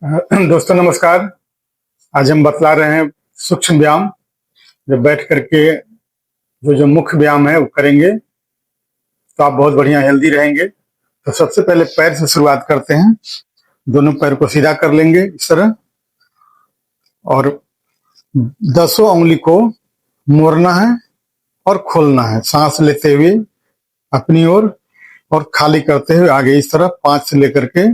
दोस्तों नमस्कार। आज हम बतला रहे हैं सूक्ष्म व्यायाम। जब बैठ करके जो जो मुख्य व्यायाम है वो करेंगे तो आप बहुत बढ़िया हेल्दी रहेंगे। तो सबसे पहले पैर से शुरुआत करते हैं। दोनों पैर को सीधा कर लेंगे इस तरह, और 10 उंगली को मोड़ना है और खोलना है, सांस लेते हुए अपनी ओर और खाली करते हुए आगे। इस तरह 5 से लेकर के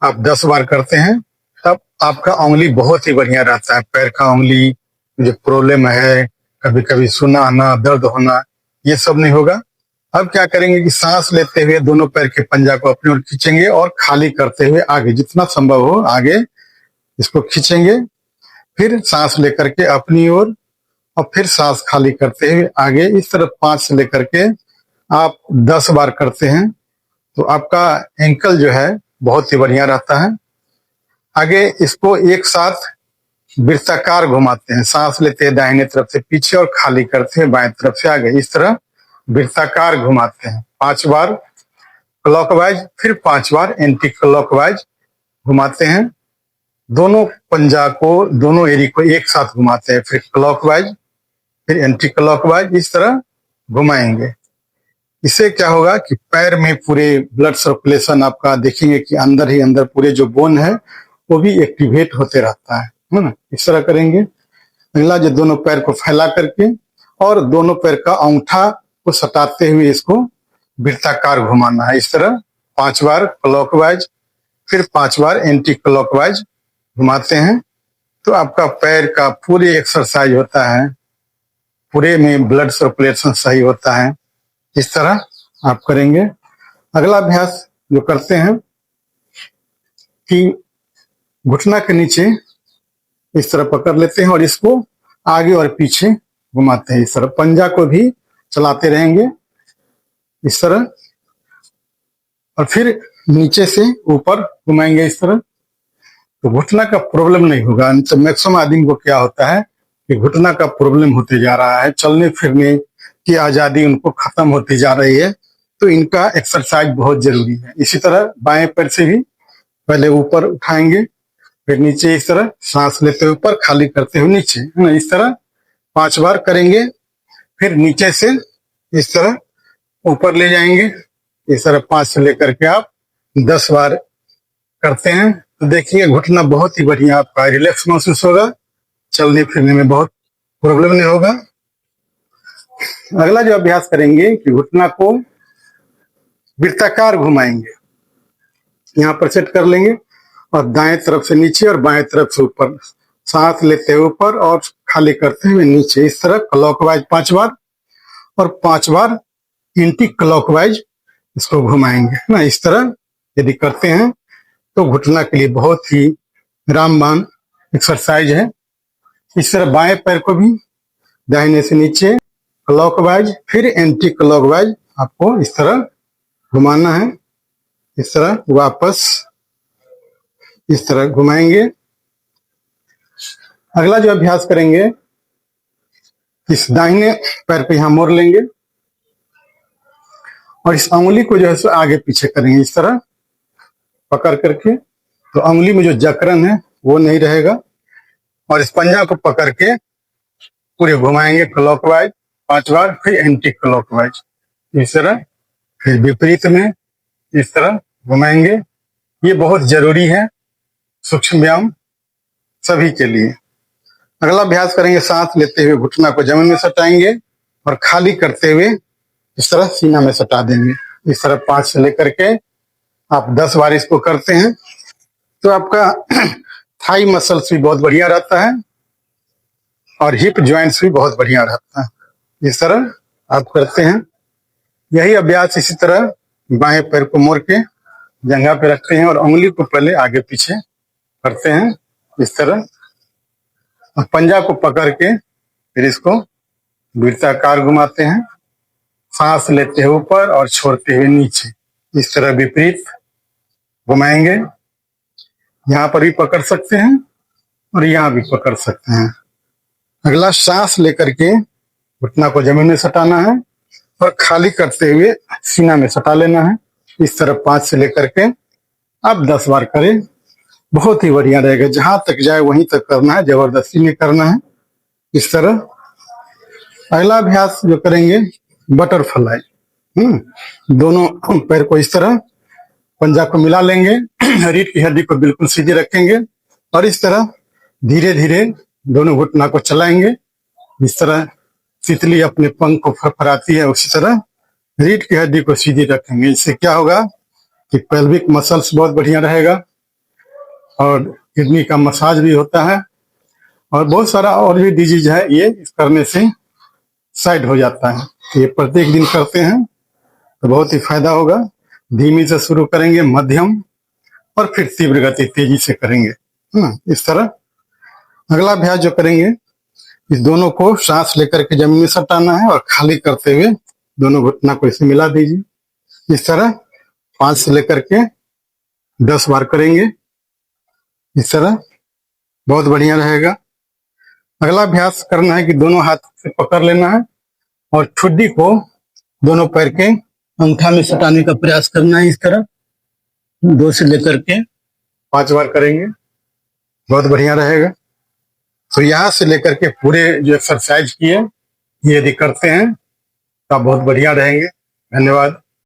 आप 10 बार करते हैं, तब आपका उंगली बहुत ही बढ़िया रहता है। पैर का उंगली जो प्रॉब्लम है, कभी कभी सुना आना, दर्द होना, ये सब नहीं होगा। अब क्या करेंगे कि सांस लेते हुए दोनों पैर के पंजा को अपनी ओर खींचेंगे और खाली करते हुए आगे, जितना संभव हो आगे इसको खींचेंगे। फिर सांस लेकर के अपनी ओर और फिर सांस खाली करते हुए आगे। इस तरह 5 से लेकर के आप 10 बार करते हैं तो आपका एंकल जो है बहुत ही बढ़िया रहता है। आगे इसको एक साथ वृत्ताकार घुमाते हैं। सांस लेते हैं दाहिने तरफ से पीछे और खाली करते हैं बाएं तरफ से आगे। इस तरह वृत्ताकार घुमाते हैं 5 बार क्लॉकवाइज, फिर 5 बार एंटी क्लॉकवाइज घुमाते हैं। दोनों पंजा को, दोनों एरी को एक साथ घुमाते हैं, फिर क्लॉकवाइज, फिर एंटी क्लॉकवाइज, इस तरह घुमाएंगे। इससे क्या होगा कि पैर में पूरे ब्लड सर्कुलेशन आपका देखेंगे कि अंदर ही अंदर पूरे जो बोन है वो भी एक्टिवेट होते रहता है ना। इस तरह करेंगे। अगला, जो दोनों पैर को फैला करके और दोनों पैर का अंगूठा को सटाते हुए इसको वृत्ताकार घुमाना है। इस तरह 5 बार क्लॉकवाइज, फिर 5 बार एंटी क्लॉकवाइज घुमाते हैं तो आपका पैर का पूरे एक्सरसाइज होता है, पूरे में ब्लड सर्कुलेशन सही होता है। इस तरह आप करेंगे। अगला अभ्यास जो करते हैं कि घुटना के नीचे इस तरह पकड़ लेते हैं और इसको आगे और पीछे घुमाते हैं। इस तरह पंजा को भी चलाते रहेंगे इस तरह, और फिर नीचे से ऊपर घुमाएंगे इस तरह। तो घुटना का प्रॉब्लम नहीं होगा। तो मैक्सिमम आदमी को क्या होता है कि घुटना का प्रॉब्लम होते जा रहा है, चलने फिरने की आजादी उनको खत्म होती जा रही है। तो इनका एक्सरसाइज बहुत जरूरी है। इसी तरह बाएं पैर से भी पहले ऊपर उठाएंगे, फिर नीचे इस तरह सांस लेते हुए ऊपर, खाली करते हुए नीचे, है ना। इस तरह 5 बार करेंगे। फिर नीचे से इस तरह ऊपर ले जाएंगे। इस तरह 5 से लेकर के आप 10 बार करते हैं तो देखिए घुटना बहुत ही बढ़िया आपका रिलैक्स महसूस होगा, चलने फिरने में बहुत प्रॉब्लम नहीं होगा। अगला जो अभ्यास करेंगे कि घुटना को वृत्ताकार घुमाएंगे। यहाँ पर सेट कर लेंगे और दाएं तरफ से नीचे और बाएं तरफ से ऊपर, सांस लेते हुए ऊपर और खाली करते हुए नीचे। इस तरह क्लॉकवाइज 5 बार और 5 बार एंटी क्लॉकवाइज इसको घुमाएंगे ना। इस तरह यदि करते हैं तो घुटना के लिए बहुत ही रामबाण एक्सरसाइज है। इस तरह बाएं पैर को भी दाहिने से नीचे क्लॉकवाइज, फिर एंटी क्लॉकवाइज आपको इस तरह घुमाना है। इस तरह वापस इस तरह घुमाएंगे। अगला जो अभ्यास करेंगे, इस दाहिने पैर पे यहां मोड़ लेंगे और इस उंगली को जो है सो आगे पीछे करेंगे इस तरह पकड़ करके। तो उंगली में जो जकड़न है वो नहीं रहेगा, और इस पंजा को पकड़ के पूरे घुमाएंगे क्लॉकवाइज 5 बार, फिर एंटी क्लॉकवाइज इस तरह, फिर विपरीत में इस तरह घुमाएंगे। ये बहुत जरूरी है सूक्ष्म व्यायाम सभी के लिए। अगला अभ्यास करेंगे, सांस लेते हुए घुटना को जमीन में सटाएंगे और खाली करते हुए इस तरह सीना में सटा देंगे। इस तरह 5 से लेकर के आप 10 बार इसको करते हैं तो आपका थाई मसल्स भी बहुत बढ़िया रहता है और हिप ज्वाइंट्स भी बहुत बढ़िया रहता है। इस तरह आप करते हैं। यही अभ्यास इसी तरह बाएं पैर को मोड़ के जंघा पे रखते हैं और उंगली को पहले आगे पीछे करते हैं इस तरह, और पंजा को पकड़ के फिर इसको वृत्ताकार घुमाते हैं। सांस लेते हुए ऊपर और छोड़ते हुए नीचे, इस तरह विपरीत घुमाएंगे। यहाँ पर भी पकड़ सकते हैं और यहाँ भी पकड़ सकते हैं। अगला, सांस लेकर के घुटना को जमीन में सटाना है और खाली करते हुए सीना में सटा लेना है। इस तरह 5 से लेकर के आप 10 बार करें। बहुत ही बढ़िया रहेगा। जहां तक जाए वहीं तक करना है, जबरदस्ती नहीं करना है। इस तरह अगला अभ्यास जो करेंगे, बटरफ्लाई। दोनों पैर को इस तरह पंजा को मिला लेंगे, रीढ़ की हड्डी को बिल्कुल सीधी रखेंगे और इस तरह धीरे धीरे दोनों घुटना को चलाएंगे। इस तरह तितली अपने पंख को फड़फड़ाती है, उसी तरह रीढ़ की हड्डी को सीधी रखेंगे। इससे क्या होगा कि पेल्विक मसल्स बहुत बढ़िया रहेगा और किडनी का मसाज भी होता है और बहुत सारा और भी डिजीज है, ये इस करने से साइड हो जाता है। ये प्रत्येक दिन करते हैं तो बहुत ही फायदा होगा। धीमी से शुरू करेंगे, मध्यम और फिर तीव्र गति तेजी से करेंगे। इस तरह अगला अभ्यास जो करेंगे, इस दोनों को सांस लेकर के जमीन में सटाना है और खाली करते हुए दोनों घुटना को इसे मिला दीजिए। इस तरह 5 से लेकर के 10 बार करेंगे। इस तरह बहुत बढ़िया रहेगा। अगला अभ्यास करना है कि दोनों हाथ से पकड़ लेना है और ठुड्डी को दोनों पैर के अंगूठा में सटाने का प्रयास करना है। इस तरह 2 से लेकर के 5 बार करेंगे, बहुत बढ़िया रहेगा। तो यहाँ से लेकर के पूरे जो एक्सरसाइज किए, ये यदि करते हैं तो आप बहुत बढ़िया रहेंगे। धन्यवाद।